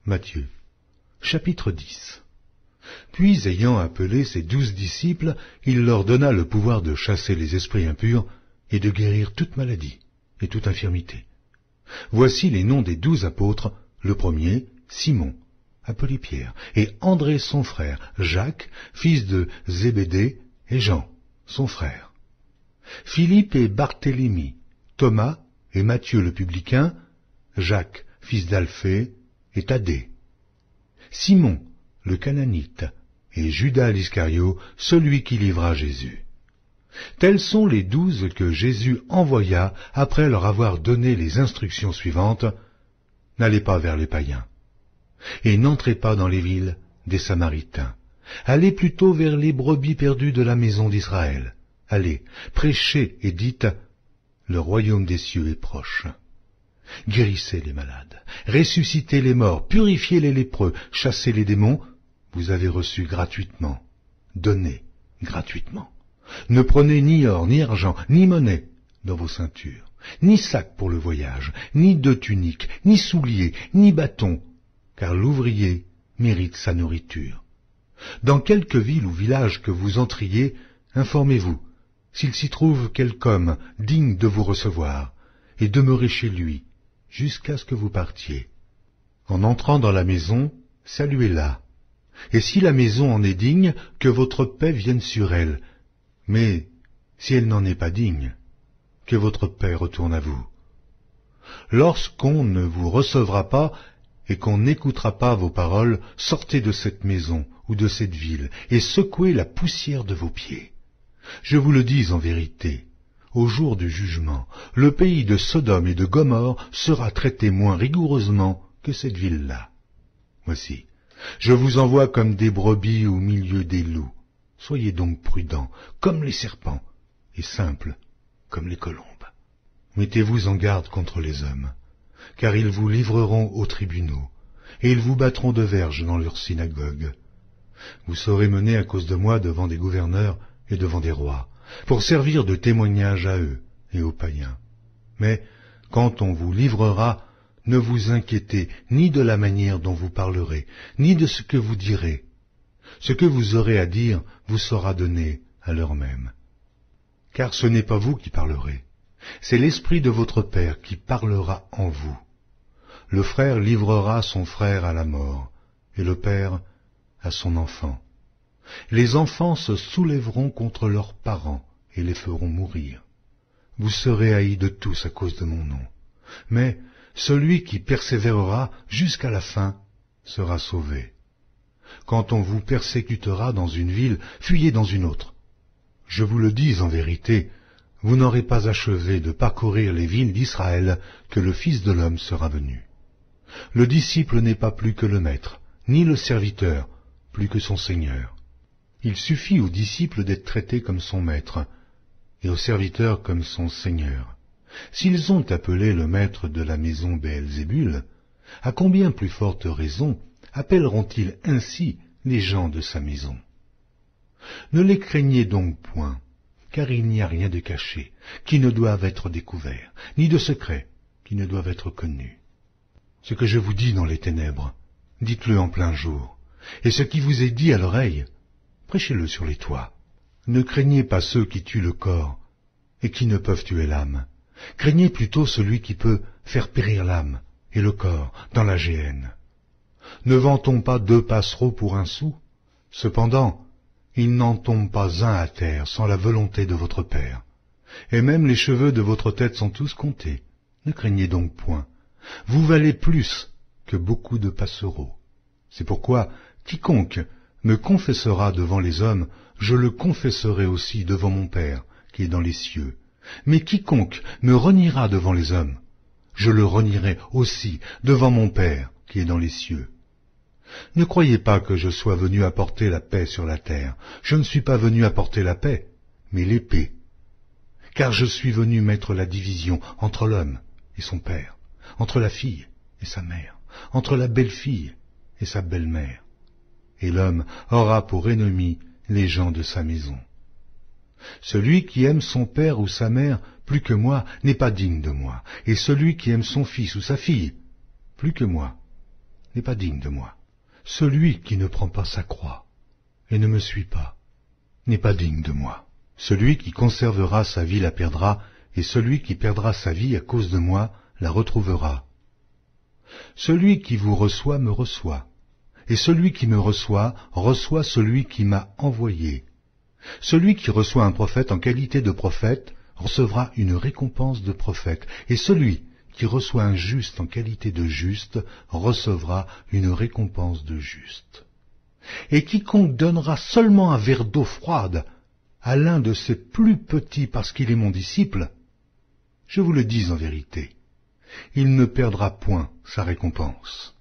Matthieu, chapitre 10. Puis, ayant appelé ses 12 disciples, il leur donna le pouvoir de chasser les esprits impurs et de guérir toute maladie et toute infirmité. Voici les noms des 12 apôtres. Le premier, Simon, appelé Pierre, et André son frère, Jacques, fils de Zébédée, et Jean, son frère. Philippe et Barthélemy, Thomas et Matthieu le publicain, Jacques, fils d'Alphée, et Thaddée. Simon, le Cananite, et Judas l'Iscario, celui qui livra Jésus. Tels sont les 12 que Jésus envoya après leur avoir donné les instructions suivantes. N'allez pas vers les païens, et n'entrez pas dans les villes des Samaritains. Allez plutôt vers les brebis perdues de la maison d'Israël. Allez, prêchez et dites, le royaume des cieux est proche. Guérissez les malades, ressuscitez les morts, purifiez les lépreux, chassez les démons. Vous avez reçu gratuitement, donnez gratuitement. Ne prenez ni or, ni argent, ni monnaie dans vos ceintures, ni sac pour le voyage, ni deux tuniques, ni souliers, ni bâton, car l'ouvrier mérite sa nourriture. Dans quelque ville ou village que vous entriez, informez-vous s'il s'y trouve quelque homme digne de vous recevoir, et demeurez chez lui jusqu'à ce que vous partiez. En entrant dans la maison, saluez-la, et si la maison en est digne, que votre paix vienne sur elle, mais si elle n'en est pas digne, que votre paix retourne à vous. Lorsqu'on ne vous recevra pas et qu'on n'écoutera pas vos paroles, sortez de cette maison ou de cette ville et secouez la poussière de vos pieds. Je vous le dis en vérité, au jour du jugement, le pays de Sodome et de Gomorrhe sera traité moins rigoureusement que cette ville-là. Voici, je vous envoie comme des brebis au milieu des loups. Soyez donc prudents, comme les serpents, et simples, comme les colombes. Mettez-vous en garde contre les hommes, car ils vous livreront aux tribunaux, et ils vous battront de verges dans leurs synagogues. Vous serez menés à cause de moi devant des gouverneurs et devant des rois, pour servir de témoignage à eux et aux païens. Mais quand on vous livrera, ne vous inquiétez ni de la manière dont vous parlerez, ni de ce que vous direz. Ce que vous aurez à dire vous sera donné à l'heure même. Car ce n'est pas vous qui parlerez, c'est l'Esprit de votre Père qui parlera en vous. Le frère livrera son frère à la mort, et le père à son enfant. Les enfants se soulèveront contre leurs parents et les feront mourir. Vous serez haïs de tous à cause de mon nom, mais celui qui persévérera jusqu'à la fin sera sauvé. Quand on vous persécutera dans une ville, fuyez dans une autre. Je vous le dis en vérité, vous n'aurez pas achevé de parcourir les villes d'Israël que le Fils de l'homme sera venu. Le disciple n'est pas plus que le maître, ni le serviteur plus que son Seigneur. Il suffit au disciple d'être traité comme son maître, et au serviteur comme son Seigneur. S'ils ont appelé le maître de la maison Béelzébul, à combien plus forte raison appelleront-ils ainsi les gens de sa maison? Ne les craignez donc point, car il n'y a rien de caché qui ne doive être découvert, ni de secret qui ne doive être connu. Ce que je vous dis dans les ténèbres, dites-le en plein jour, et ce qui vous est dit à l'oreille, prêchez-le sur les toits. Ne craignez pas ceux qui tuent le corps et qui ne peuvent tuer l'âme. Craignez plutôt celui qui peut faire périr l'âme et le corps dans la géhenne. Ne vend-on pas 2 passereaux pour 1 sou? Cependant, il n'en tombe pas un à terre sans la volonté de votre Père. Et même les cheveux de votre tête sont tous comptés. Ne craignez donc point. Vous valez plus que beaucoup de passereaux. C'est pourquoi quiconque me confessera devant les hommes, je le confesserai aussi devant mon Père qui est dans les cieux. Mais quiconque me reniera devant les hommes, je le renierai aussi devant mon Père qui est dans les cieux. Ne croyez pas que je sois venu apporter la paix sur la terre. Je ne suis pas venu apporter la paix, mais l'épée. Car je suis venu mettre la division entre l'homme et son père, entre la fille et sa mère, entre la belle-fille et sa belle-mère. Et l'homme aura pour ennemi les gens de sa maison. Celui qui aime son père ou sa mère plus que moi n'est pas digne de moi, et celui qui aime son fils ou sa fille plus que moi n'est pas digne de moi. Celui qui ne prend pas sa croix et ne me suit pas n'est pas digne de moi. Celui qui conservera sa vie la perdra, et celui qui perdra sa vie à cause de moi la retrouvera. Celui qui vous reçoit me reçoit, et celui qui me reçoit reçoit celui qui m'a envoyé. Celui qui reçoit un prophète en qualité de prophète recevra une récompense de prophète, et celui qui reçoit un juste en qualité de juste recevra une récompense de juste. Et quiconque donnera seulement un verre d'eau froide à l'un de ses plus petits parce qu'il est mon disciple, je vous le dis en vérité, il ne perdra point sa récompense.